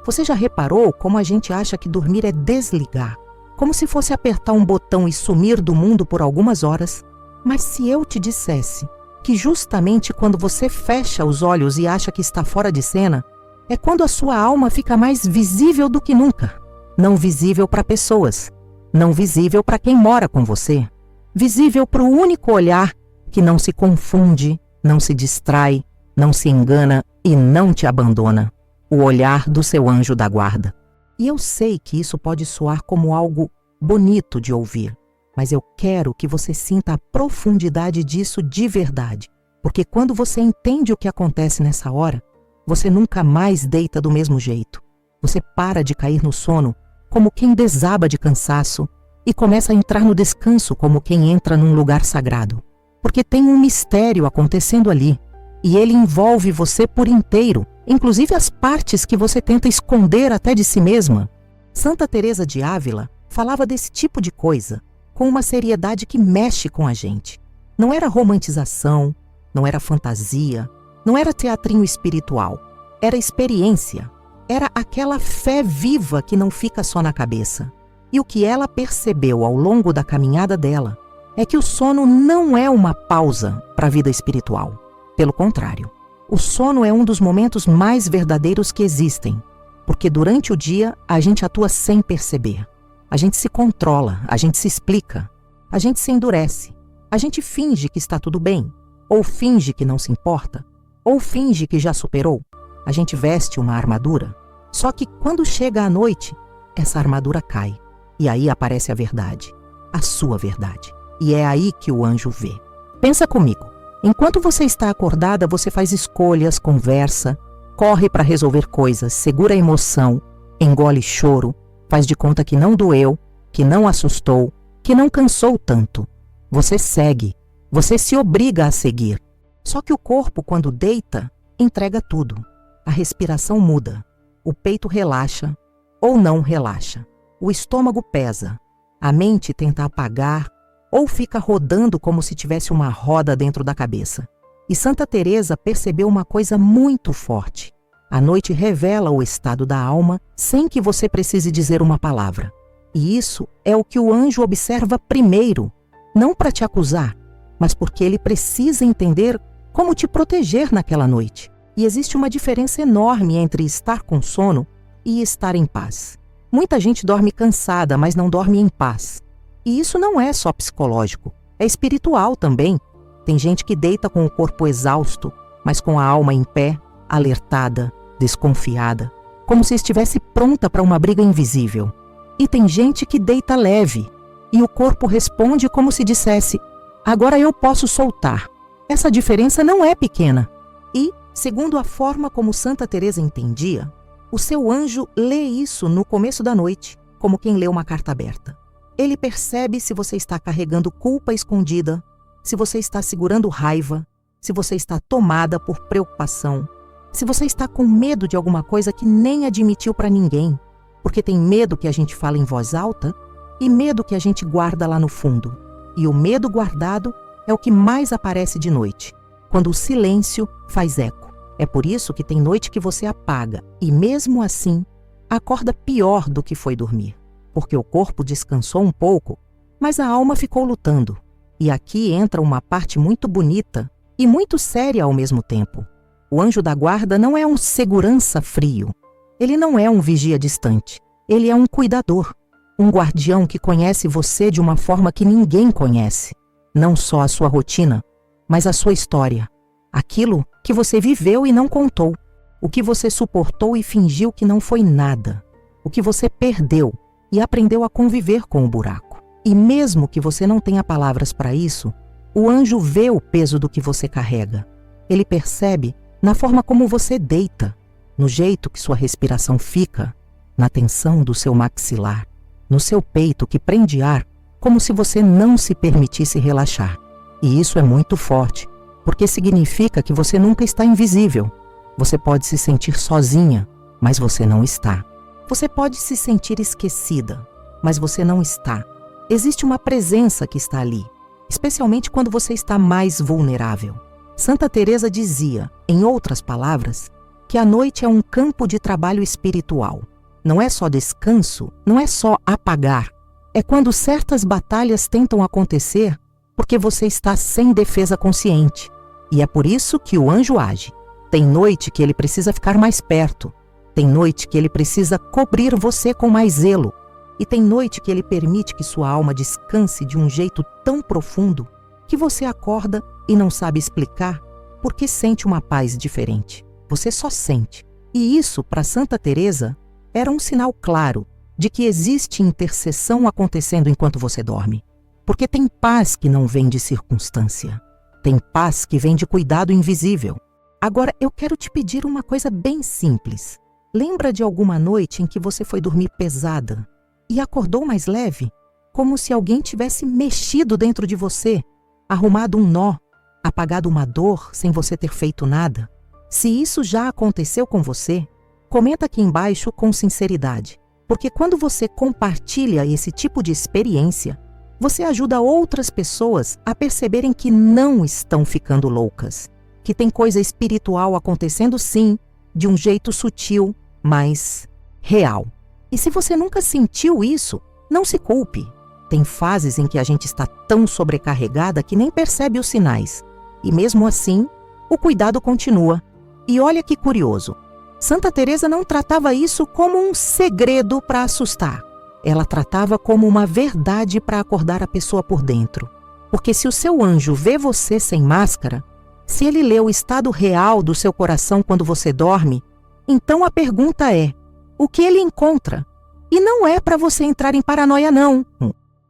Você já reparou como a gente acha que dormir é desligar? Como se fosse apertar um botão e sumir do mundo por algumas horas? Mas se eu te dissesse que justamente quando você fecha os olhos e acha que está fora de cena, é quando a sua alma fica mais visível do que nunca. Não visível para pessoas, não visível para quem mora com você, visível para o único olhar que não se confunde, não se distrai, não se engana e não te abandona. O olhar do seu anjo da guarda. E eu sei que isso pode soar como algo bonito de ouvir, mas eu quero que você sinta a profundidade disso de verdade, porque quando você entende o que acontece nessa hora, você nunca mais deita do mesmo jeito. Você para de cair no sono como quem desaba de cansaço e começa a entrar no descanso como quem entra num lugar sagrado, porque tem um mistério acontecendo ali e ele envolve você por inteiro, inclusive as partes que você tenta esconder até de si mesma. Santa Teresa de Ávila falava desse tipo de coisa com uma seriedade que mexe com a gente. Não era romantização, não era fantasia, não era teatrinho espiritual. Era experiência. Era aquela fé viva que não fica só na cabeça. E o que ela percebeu ao longo da caminhada dela é que o sono não é uma pausa para a vida espiritual. Pelo contrário, o sono é um dos momentos mais verdadeiros que existem, porque durante o dia a gente atua sem perceber. A gente se controla, a gente se explica, a gente se endurece, a gente finge que está tudo bem, ou finge que não se importa, ou finge que já superou. A gente veste uma armadura, só que quando chega a noite, essa armadura cai, e aí aparece a verdade, a sua verdade, e é aí que o anjo vê. Pensa comigo. Enquanto você está acordada, você faz escolhas, conversa, corre para resolver coisas, segura a emoção, engole choro, faz de conta que não doeu, que não assustou, que não cansou tanto. Você segue, você se obriga a seguir. Só que o corpo, quando deita, entrega tudo. A respiração muda, o peito relaxa ou não relaxa, o estômago pesa, a mente tenta apagar, ou fica rodando como se tivesse uma roda dentro da cabeça. E Santa Teresa percebeu uma coisa muito forte. A noite revela o estado da alma sem que você precise dizer uma palavra. E isso é o que o anjo observa primeiro, não para te acusar, mas porque ele precisa entender como te proteger naquela noite. E existe uma diferença enorme entre estar com sono e estar em paz. Muita gente dorme cansada, mas não dorme em paz. E isso não é só psicológico, é espiritual também. Tem gente que deita com o corpo exausto, mas com a alma em pé, alertada, desconfiada, como se estivesse pronta para uma briga invisível. E tem gente que deita leve, e o corpo responde como se dissesse: agora eu posso soltar. Essa diferença não é pequena. E, segundo a forma como Santa Teresa entendia, o seu anjo lê isso no começo da noite, como quem lê uma carta aberta. Ele percebe se você está carregando culpa escondida, se você está segurando raiva, se você está tomada por preocupação, se você está com medo de alguma coisa que nem admitiu para ninguém, porque tem medo que a gente fale em voz alta e medo que a gente guarda lá no fundo. E o medo guardado é o que mais aparece de noite, quando o silêncio faz eco. É por isso que tem noite que você apaga e, mesmo assim, acorda pior do que foi dormir. Porque o corpo descansou um pouco, mas a alma ficou lutando. E aqui entra uma parte muito bonita e muito séria ao mesmo tempo. O anjo da guarda não é um segurança frio. Ele não é um vigia distante. Ele é um cuidador, um guardião que conhece você de uma forma que ninguém conhece. Não só a sua rotina, mas a sua história. Aquilo que você viveu e não contou. O que você suportou e fingiu que não foi nada. O que você perdeu e aprendeu a conviver com o buraco. E mesmo que você não tenha palavras para isso, o anjo vê o peso do que você carrega. Ele percebe na forma como você deita, no jeito que sua respiração fica, na tensão do seu maxilar, no seu peito que prende ar, como se você não se permitisse relaxar. E isso é muito forte, porque significa que você nunca está invisível. Você pode se sentir sozinha, mas você não está. Você pode se sentir esquecida, mas você não está. Existe uma presença que está ali, especialmente quando você está mais vulnerável. Santa Teresa dizia, em outras palavras, porque a noite é um campo de trabalho espiritual. Não é só descanso, não é só apagar. É quando certas batalhas tentam acontecer porque você está sem defesa consciente. E é por isso que o anjo age. Tem noite que ele precisa ficar mais perto. Tem noite que ele precisa cobrir você com mais zelo. E tem noite que ele permite que sua alma descanse de um jeito tão profundo que você acorda e não sabe explicar porque sente uma paz diferente. Você só sente. E isso, para Santa Teresa, era um sinal claro de que existe intercessão acontecendo enquanto você dorme. Porque tem paz que não vem de circunstância. Tem paz que vem de cuidado invisível. Agora, eu quero te pedir uma coisa bem simples. Lembra de alguma noite em que você foi dormir pesada e acordou mais leve? Como se alguém tivesse mexido dentro de você, arrumado um nó, apagado uma dor sem você ter feito nada? Se isso já aconteceu com você, comenta aqui embaixo com sinceridade. Porque quando você compartilha esse tipo de experiência, você ajuda outras pessoas a perceberem que não estão ficando loucas. Que tem coisa espiritual acontecendo sim, de um jeito sutil, mas real. E se você nunca sentiu isso, não se culpe. Tem fases em que a gente está tão sobrecarregada que nem percebe os sinais. E mesmo assim, o cuidado continua. E olha que curioso. Santa Teresa não tratava isso como um segredo para assustar. Ela tratava como uma verdade para acordar a pessoa por dentro. Porque se o seu anjo vê você sem máscara, se ele lê o estado real do seu coração quando você dorme, então a pergunta é, o que ele encontra? E não é para você entrar em paranoia, não.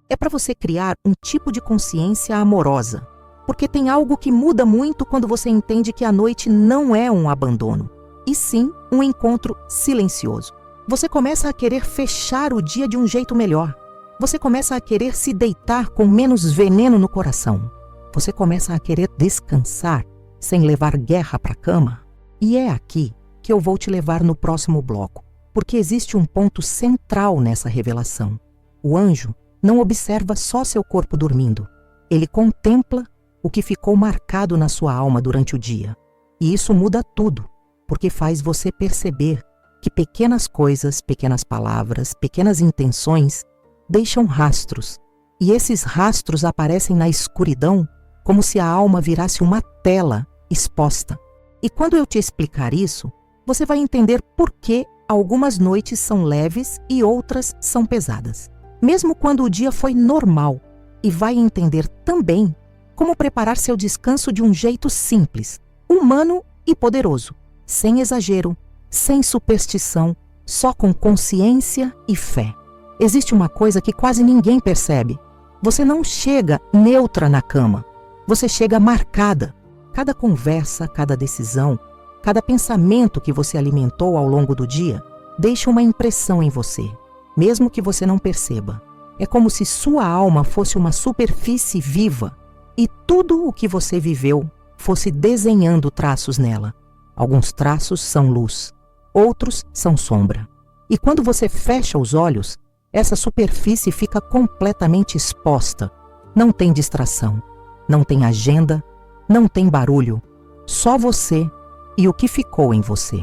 É para você criar um tipo de consciência amorosa. Porque tem algo que muda muito quando você entende que a noite não é um abandono, e sim um encontro silencioso. Você começa a querer fechar o dia de um jeito melhor. Você começa a querer se deitar com menos veneno no coração. Você começa a querer descansar sem levar guerra para a cama. E é aqui que eu vou te levar no próximo bloco, porque existe um ponto central nessa revelação. O anjo não observa só seu corpo dormindo. Ele contempla o que ficou marcado na sua alma durante o dia. E isso muda tudo, porque faz você perceber que pequenas coisas, pequenas palavras, pequenas intenções deixam rastros. E esses rastros aparecem na escuridão como se a alma virasse uma tela exposta. E quando eu te explicar isso, você vai entender por que algumas noites são leves e outras são pesadas. Mesmo quando o dia foi normal. E vai entender também como preparar seu descanso de um jeito simples, humano e poderoso, sem exagero, sem superstição, só com consciência e fé. Existe uma coisa que quase ninguém percebe. Você não chega neutra na cama, você chega marcada. Cada conversa, cada decisão, cada pensamento que você alimentou ao longo do dia deixa uma impressão em você, mesmo que você não perceba. É como se sua alma fosse uma superfície viva e tudo o que você viveu fosse desenhando traços nela. Alguns traços são luz, outros são sombra. E quando você fecha os olhos, essa superfície fica completamente exposta. Não tem distração, não tem agenda, não tem barulho. Só você e o que ficou em você.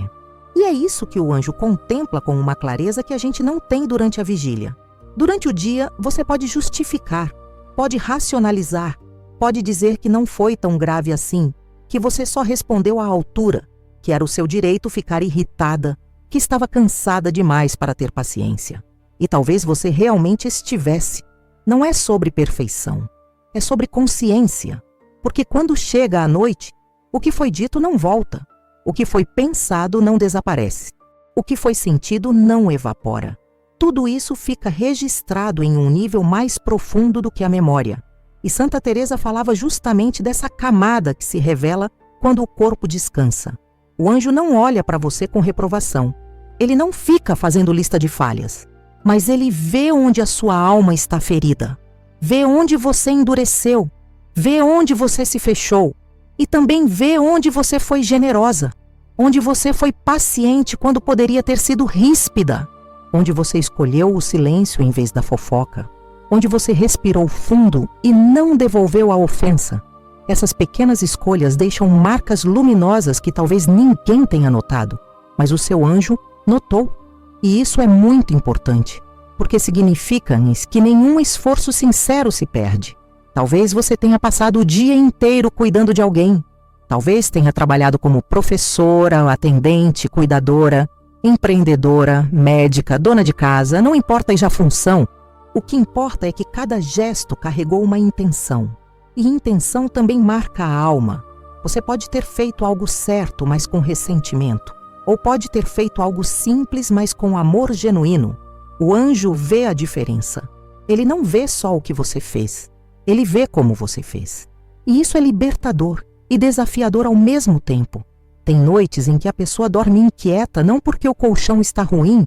E é isso que o anjo contempla com uma clareza que a gente não tem durante a vigília. Durante o dia, você pode justificar, pode racionalizar, pode dizer que não foi tão grave assim, que você só respondeu à altura, que era o seu direito ficar irritada, que estava cansada demais para ter paciência. E talvez você realmente estivesse. Não é sobre perfeição, é sobre consciência. Porque quando chega a noite, o que foi dito não volta. O que foi pensado não desaparece. O que foi sentido não evapora. Tudo isso fica registrado em um nível mais profundo do que a memória. E Santa Teresa falava justamente dessa camada que se revela quando o corpo descansa. O anjo não olha para você com reprovação. Ele não fica fazendo lista de falhas. Mas ele vê onde a sua alma está ferida. Vê onde você endureceu. Vê onde você se fechou. E também vê onde você foi generosa. Onde você foi paciente quando poderia ter sido ríspida. Onde você escolheu o silêncio em vez da fofoca. Onde você respirou fundo e não devolveu a ofensa. Essas pequenas escolhas deixam marcas luminosas que talvez ninguém tenha notado. mas o seu anjo notou. E isso é muito importante, porque significa que nenhum esforço sincero se perde. Talvez você tenha passado o dia inteiro cuidando de alguém. Talvez tenha trabalhado como professora, atendente, cuidadora, empreendedora, médica, dona de casa, não importa a função. O que importa é que cada gesto carregou uma intenção. E intenção também marca a alma. Você pode ter feito algo certo, mas com ressentimento. Ou pode ter feito algo simples, mas com amor genuíno. O anjo vê a diferença. Ele não vê só o que você fez. Ele vê como você fez. E isso é libertador e desafiador ao mesmo tempo. Tem noites em que a pessoa dorme inquieta, não porque o colchão está ruim,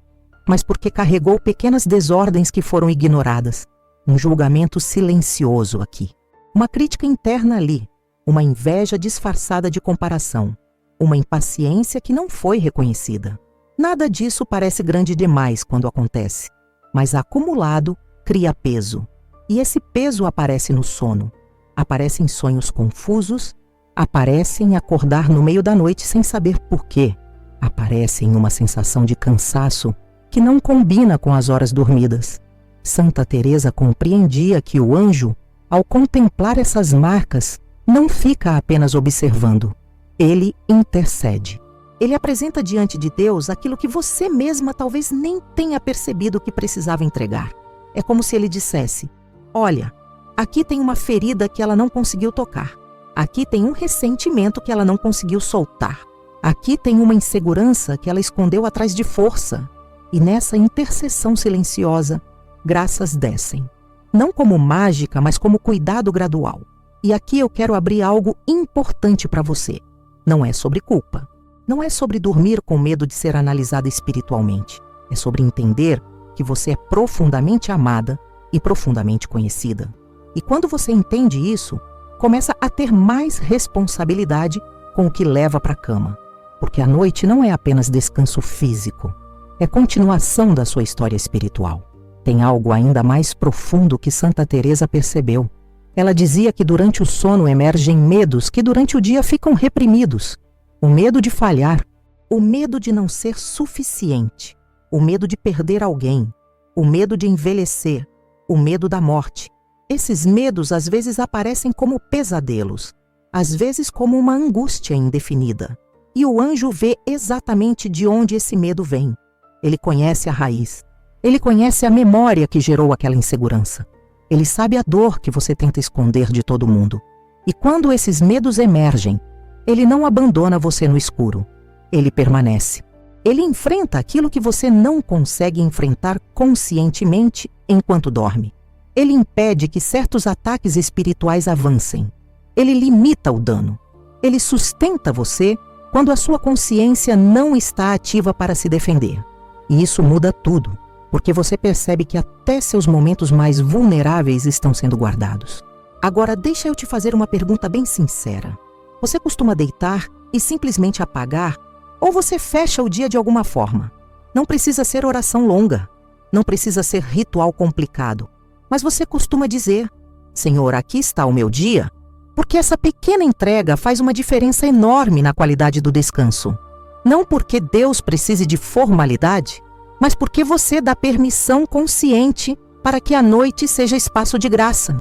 mas porque carregou pequenas desordens que foram ignoradas. Um julgamento silencioso aqui. Uma crítica interna ali. Uma inveja disfarçada de comparação. Uma impaciência que não foi reconhecida. Nada disso parece grande demais quando acontece, mas acumulado cria peso. E esse peso aparece no sono. Aparece em sonhos confusos, aparece em acordar no meio da noite sem saber por quê. Aparece em uma sensação de cansaço que não combina com as horas dormidas. Santa Teresa compreendia que o anjo, ao contemplar essas marcas, não fica apenas observando. Ele intercede. Ele apresenta diante de Deus aquilo que você mesma talvez nem tenha percebido que precisava entregar. É como se ele dissesse: olha, aqui tem uma ferida que ela não conseguiu tocar. Aqui tem um ressentimento que ela não conseguiu soltar. Aqui tem uma insegurança que ela escondeu atrás de força. E nessa intercessão silenciosa, graças descem. Não como mágica, mas como cuidado gradual. E aqui eu quero abrir algo importante para você. Não é sobre culpa. Não é sobre dormir com medo de ser analisada espiritualmente. É sobre entender que você é profundamente amada e profundamente conhecida. E quando você entende isso, começa a ter mais responsabilidade com o que leva para a cama. Porque a noite não é apenas descanso físico. É continuação da sua história espiritual. Tem algo ainda mais profundo que Santa Teresa percebeu. Ela dizia que durante o sono emergem medos que durante o dia ficam reprimidos. O medo de falhar, o medo de não ser suficiente, o medo de perder alguém, o medo de envelhecer, o medo da morte. Esses medos às vezes aparecem como pesadelos, às vezes como uma angústia indefinida. E o anjo vê exatamente de onde esse medo vem. Ele conhece a raiz. Ele conhece a memória que gerou aquela insegurança. Ele sabe a dor que você tenta esconder de todo mundo. E quando esses medos emergem, ele não abandona você no escuro. Ele permanece. Ele enfrenta aquilo que você não consegue enfrentar conscientemente enquanto dorme. Ele impede que certos ataques espirituais avancem. Ele limita o dano. Ele sustenta você quando a sua consciência não está ativa para se defender. E isso muda tudo. Porque você percebe que até seus momentos mais vulneráveis estão sendo guardados. Agora, deixa eu te fazer uma pergunta bem sincera. Você costuma deitar e simplesmente apagar? Ou você fecha o dia de alguma forma? Não precisa ser oração longa. Não precisa ser ritual complicado. Mas você costuma dizer: Senhor, aqui está o meu dia. Porque essa pequena entrega faz uma diferença enorme na qualidade do descanso. Não porque Deus precise de formalidade, mas porque você dá permissão consciente para que a noite seja espaço de graça.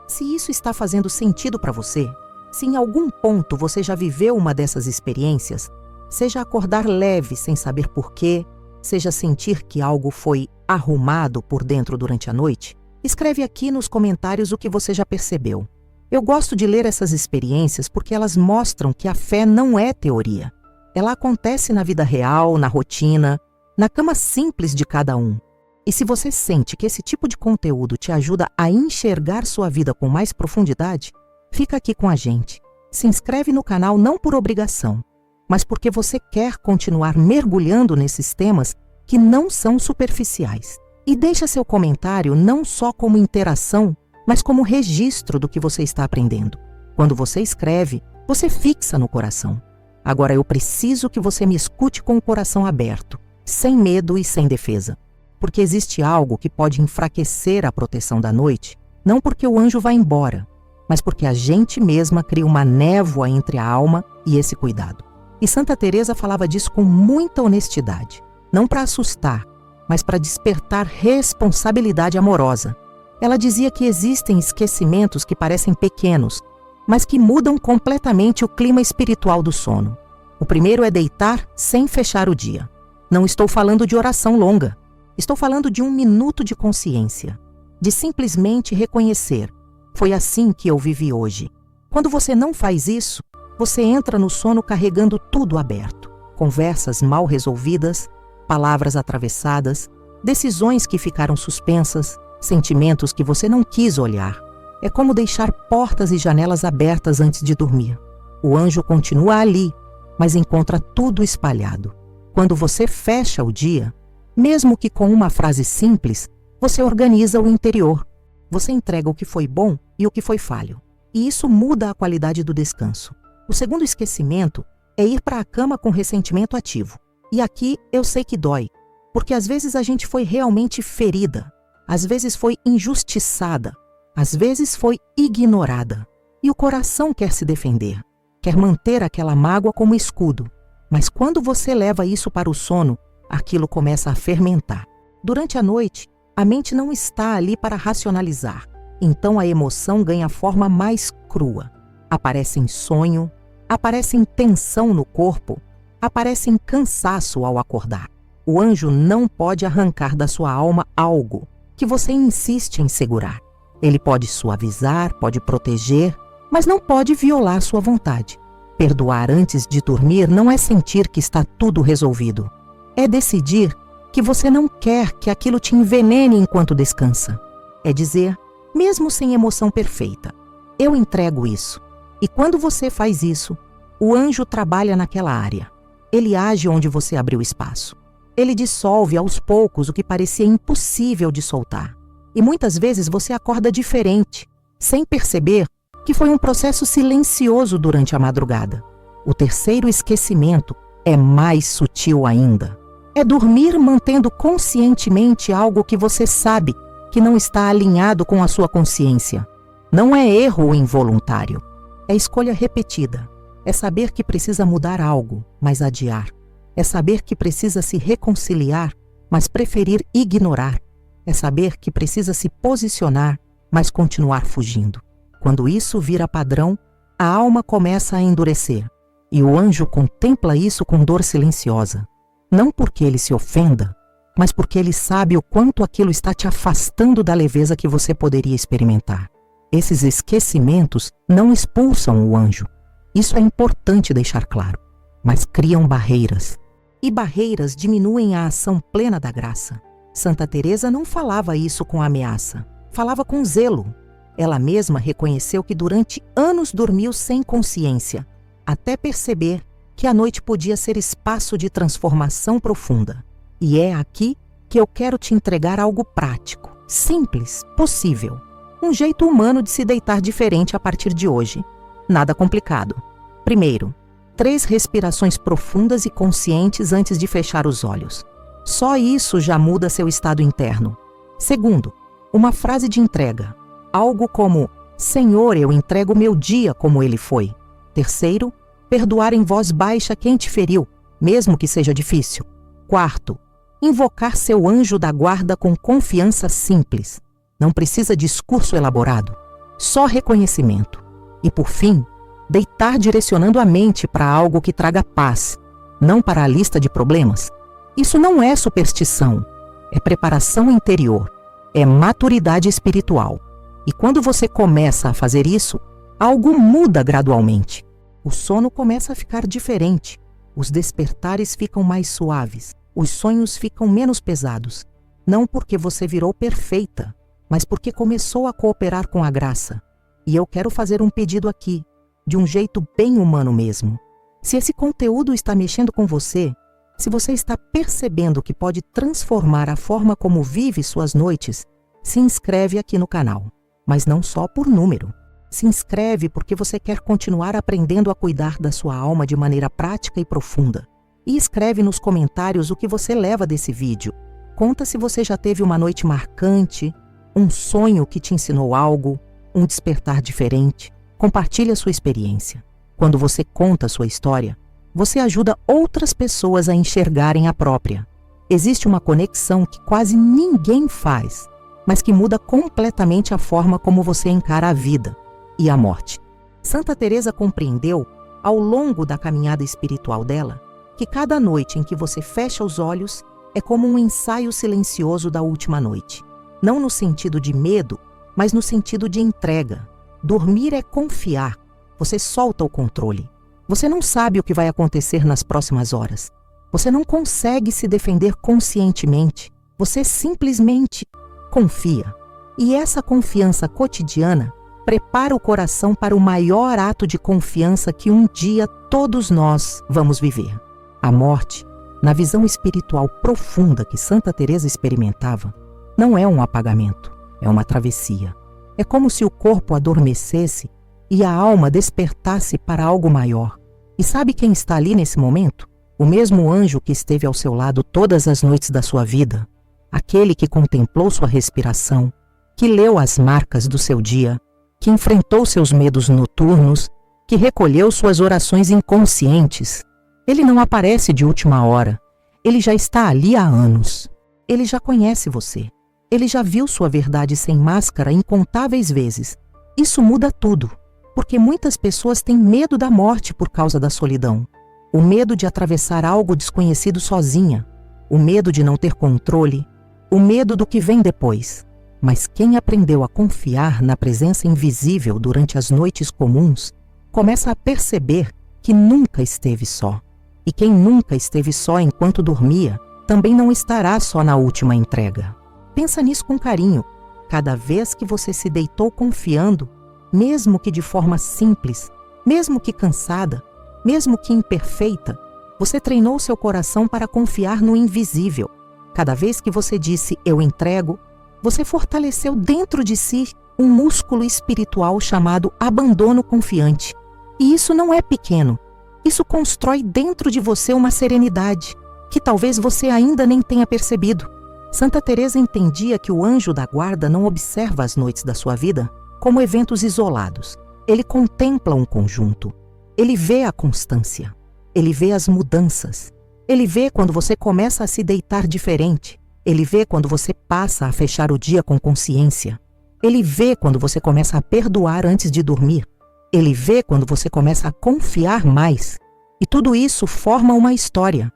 Se isso está fazendo sentido para você, se em algum ponto você já viveu uma dessas experiências, seja acordar leve sem saber porquê, seja sentir que algo foi arrumado por dentro durante a noite, escreve aqui nos comentários o que você já percebeu. Eu gosto de ler essas experiências porque elas mostram que a fé não é teoria. Ela acontece na vida real, na rotina, na cama simples de cada um. E se você sente que esse tipo de conteúdo te ajuda a enxergar sua vida com mais profundidade, fica aqui com a gente. Se inscreve no canal não por obrigação, mas porque você quer continuar mergulhando nesses temas que não são superficiais. E deixa seu comentário não só como interação, mas como registro do que você está aprendendo. Quando você escreve, você fixa no coração. Agora eu preciso que você me escute com o coração aberto, sem medo e sem defesa. Porque existe algo que pode enfraquecer a proteção da noite, não porque o anjo vai embora, mas porque a gente mesma cria uma névoa entre a alma e esse cuidado. E Santa Teresa falava disso com muita honestidade, não para assustar, mas para despertar responsabilidade amorosa. Ela dizia que existem esquecimentos que parecem pequenos, mas que mudam completamente o clima espiritual do sono. O primeiro é deitar sem fechar o dia. Não estou falando de oração longa. Estou falando de 1 minuto de consciência, de simplesmente reconhecer: foi assim que eu vivi hoje. Quando você não faz isso, você entra no sono carregando tudo aberto. Conversas mal resolvidas, palavras atravessadas, decisões que ficaram suspensas, sentimentos que você não quis olhar. É como deixar portas e janelas abertas antes de dormir. O anjo continua ali, mas encontra tudo espalhado. Quando você fecha o dia, mesmo que com uma frase simples, você organiza o interior. Você entrega o que foi bom e o que foi falho. E isso muda a qualidade do descanso. O segundo esquecimento é ir para a cama com ressentimento ativo. E aqui eu sei que dói, porque às vezes a gente foi realmente ferida, às vezes foi injustiçada, às vezes foi ignorada. E o coração quer se defender, quer manter aquela mágoa como escudo. Mas quando você leva isso para o sono, aquilo começa a fermentar. Durante a noite, a mente não está ali para racionalizar. Então a emoção ganha forma mais crua. Aparece em sonho, aparece em tensão no corpo, aparece em cansaço ao acordar. O anjo não pode arrancar da sua alma algo que você insiste em segurar. Ele pode suavizar, pode proteger, mas não pode violar sua vontade. Perdoar antes de dormir não é sentir que está tudo resolvido. É decidir que você não quer que aquilo te envenene enquanto descansa. É dizer, mesmo sem emoção perfeita: eu entrego isso. E quando você faz isso, o anjo trabalha naquela área. Ele age onde você abriu espaço. Ele dissolve aos poucos o que parecia impossível de soltar. E muitas vezes você acorda diferente, sem perceber que foi um processo silencioso durante a madrugada. O terceiro esquecimento é mais sutil ainda. É dormir mantendo conscientemente algo que você sabe que não está alinhado com a sua consciência. Não é erro involuntário. É escolha repetida. É saber que precisa mudar algo, mas adiar. É saber que precisa se reconciliar, mas preferir ignorar. É saber que precisa se posicionar, mas continuar fugindo. Quando isso vira padrão, a alma começa a endurecer. E o anjo contempla isso com dor silenciosa. Não porque ele se ofenda, mas porque ele sabe o quanto aquilo está te afastando da leveza que você poderia experimentar. Esses esquecimentos não expulsam o anjo. Isso é importante deixar claro, mas criam barreiras. E barreiras diminuem a ação plena da graça. Santa Teresa não falava isso com ameaça, falava com zelo. Ela mesma reconheceu que durante anos dormiu sem consciência, até perceber que a noite podia ser espaço de transformação profunda. E é aqui que eu quero te entregar algo prático, simples, possível. Um jeito humano de se deitar diferente a partir de hoje. Nada complicado. Primeiro, 3 respirações profundas e conscientes antes de fechar os olhos. Só isso já muda seu estado interno. Segundo, uma frase de entrega. Algo como: Senhor, eu entrego meu dia como ele foi. Terceiro, perdoar em voz baixa quem te feriu, mesmo que seja difícil. Quarto, invocar seu anjo da guarda com confiança simples. Não precisa discurso elaborado, só reconhecimento. E por fim, deitar direcionando a mente para algo que traga paz, não para a lista de problemas. Isso não é superstição, é preparação interior, é maturidade espiritual. E quando você começa a fazer isso, algo muda gradualmente. O sono começa a ficar diferente, os despertares ficam mais suaves, os sonhos ficam menos pesados. Não porque você virou perfeita, mas porque começou a cooperar com a graça. E eu quero fazer um pedido aqui, de um jeito bem humano mesmo. Se esse conteúdo está mexendo com você, se você está percebendo que pode transformar a forma como vive suas noites, se inscreve aqui no canal. Mas não só por número. Se inscreve porque você quer continuar aprendendo a cuidar da sua alma de maneira prática e profunda. E escreve nos comentários o que você leva desse vídeo. Conta se você já teve uma noite marcante, um sonho que te ensinou algo, um despertar diferente. Compartilhe a sua experiência. Quando você conta a sua história, você ajuda outras pessoas a enxergarem a própria. Existe uma conexão que quase ninguém faz, mas que muda completamente a forma como você encara a vida e a morte. Santa Teresa compreendeu, ao longo da caminhada espiritual dela, que cada noite em que você fecha os olhos é como um ensaio silencioso da última noite. Não no sentido de medo, mas no sentido de entrega. Dormir é confiar. Você solta o controle. Você não sabe o que vai acontecer nas próximas horas. Você não consegue se defender conscientemente. Você simplesmente confia. E essa confiança cotidiana prepara o coração para o maior ato de confiança que um dia todos nós vamos viver. A morte, na visão espiritual profunda que Santa Teresa experimentava, não é um apagamento, é uma travessia. É como se o corpo adormecesse e a alma despertasse para algo maior. E sabe quem está ali nesse momento? O mesmo anjo que esteve ao seu lado todas as noites da sua vida. Aquele que contemplou sua respiração, que leu as marcas do seu dia, que enfrentou seus medos noturnos, que recolheu suas orações inconscientes. Ele não aparece de última hora. Ele já está ali há anos. Ele já conhece você. Ele já viu sua verdade sem máscara incontáveis vezes. Isso muda tudo, porque muitas pessoas têm medo da morte por causa da solidão. O medo de atravessar algo desconhecido sozinha. O medo de não ter controle. O medo do que vem depois. Mas quem aprendeu a confiar na presença invisível durante as noites comuns, começa a perceber que nunca esteve só. E quem nunca esteve só enquanto dormia, também não estará só na última entrega. Pensa nisso com carinho. Cada vez que você se deitou confiando, mesmo que de forma simples, mesmo que cansada, mesmo que imperfeita, você treinou seu coração para confiar no invisível. Cada vez que você disse "eu entrego", você fortaleceu dentro de si um músculo espiritual chamado abandono confiante. E isso não é pequeno. Isso constrói dentro de você uma serenidade que talvez você ainda nem tenha percebido. Santa Teresa entendia que o anjo da guarda não observa as noites da sua vida como eventos isolados. Ele contempla um conjunto. Ele vê a constância. Ele vê as mudanças. Ele vê quando você começa a se deitar diferente. Ele vê quando você passa a fechar o dia com consciência. Ele vê quando você começa a perdoar antes de dormir. Ele vê quando você começa a confiar mais. E tudo isso forma uma história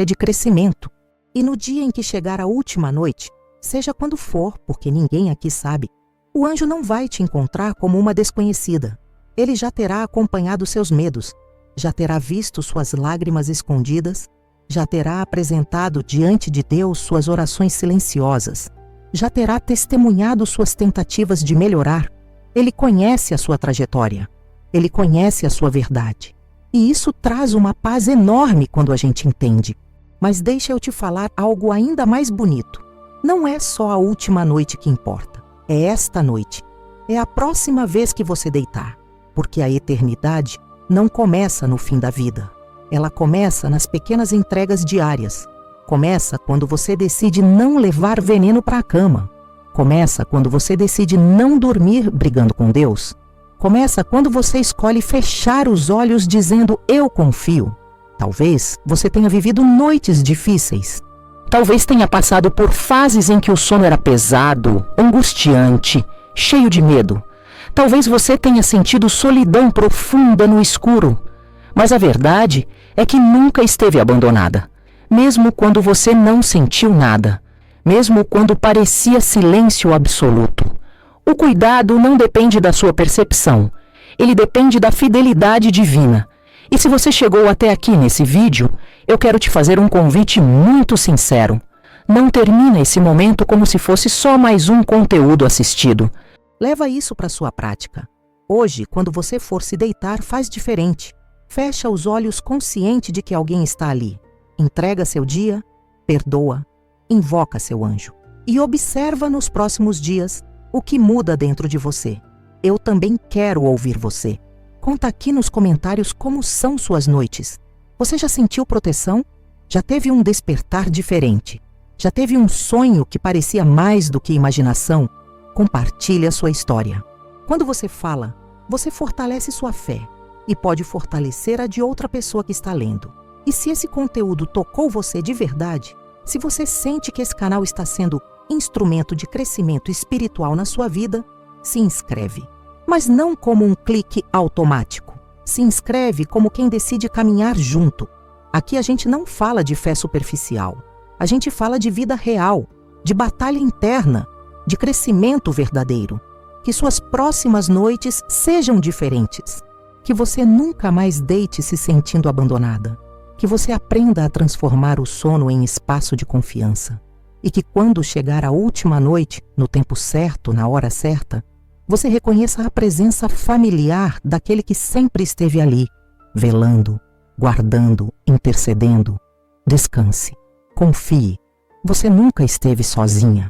de crescimento. E no dia em que chegar a última noite, seja quando for, porque ninguém aqui sabe, o anjo não vai te encontrar como uma desconhecida. Ele já terá acompanhado seus medos, já terá visto suas lágrimas escondidas, já terá apresentado diante de Deus suas orações silenciosas, já terá testemunhado suas tentativas de melhorar. Ele conhece a sua trajetória, ele conhece a sua verdade. E isso traz uma paz enorme quando a gente entende. Mas deixa eu te falar algo ainda mais bonito. Não é só a última noite que importa. É esta noite. É a próxima vez que você deitar. Porque a eternidade não começa no fim da vida. Ela começa nas pequenas entregas diárias. Começa quando você decide não levar veneno para a cama. Começa quando você decide não dormir brigando com Deus. Começa quando você escolhe fechar os olhos dizendo "eu confio". Talvez você tenha vivido noites difíceis. Talvez tenha passado por fases em que o sono era pesado, angustiante, cheio de medo. Talvez você tenha sentido solidão profunda no escuro. Mas a verdade é que nunca esteve abandonada. Mesmo quando você não sentiu nada. Mesmo quando parecia silêncio absoluto. O cuidado não depende da sua percepção. Ele depende da fidelidade divina. E se você chegou até aqui nesse vídeo, eu quero te fazer um convite muito sincero. Não termina esse momento como se fosse só mais um conteúdo assistido. Leva isso para sua prática. Hoje, quando você for se deitar, faz diferente. Fecha os olhos consciente de que alguém está ali. Entrega seu dia, perdoa, invoca seu anjo. E observa nos próximos dias o que muda dentro de você. Eu também quero ouvir você. Conta aqui nos comentários como são suas noites. Você já sentiu proteção? Já teve um despertar diferente? Já teve um sonho que parecia mais do que imaginação? Compartilhe a sua história. Quando você fala, você fortalece sua fé. e pode fortalecer a de outra pessoa que está lendo. E se esse conteúdo tocou você de verdade, se você sente que esse canal está sendo instrumento de crescimento espiritual na sua vida, se inscreve. Mas não como um clique automático. Se inscreve como quem decide caminhar junto. Aqui a gente não fala de fé superficial. A gente fala de vida real, de batalha interna, de crescimento verdadeiro. Que suas próximas noites sejam diferentes. Que você nunca mais deite se sentindo abandonada. Que você aprenda a transformar o sono em espaço de confiança. E que quando chegar a última noite, no tempo certo, na hora certa, você reconheça a presença familiar daquele que sempre esteve ali, velando, guardando, intercedendo. Descanse, confie. Você nunca esteve sozinha.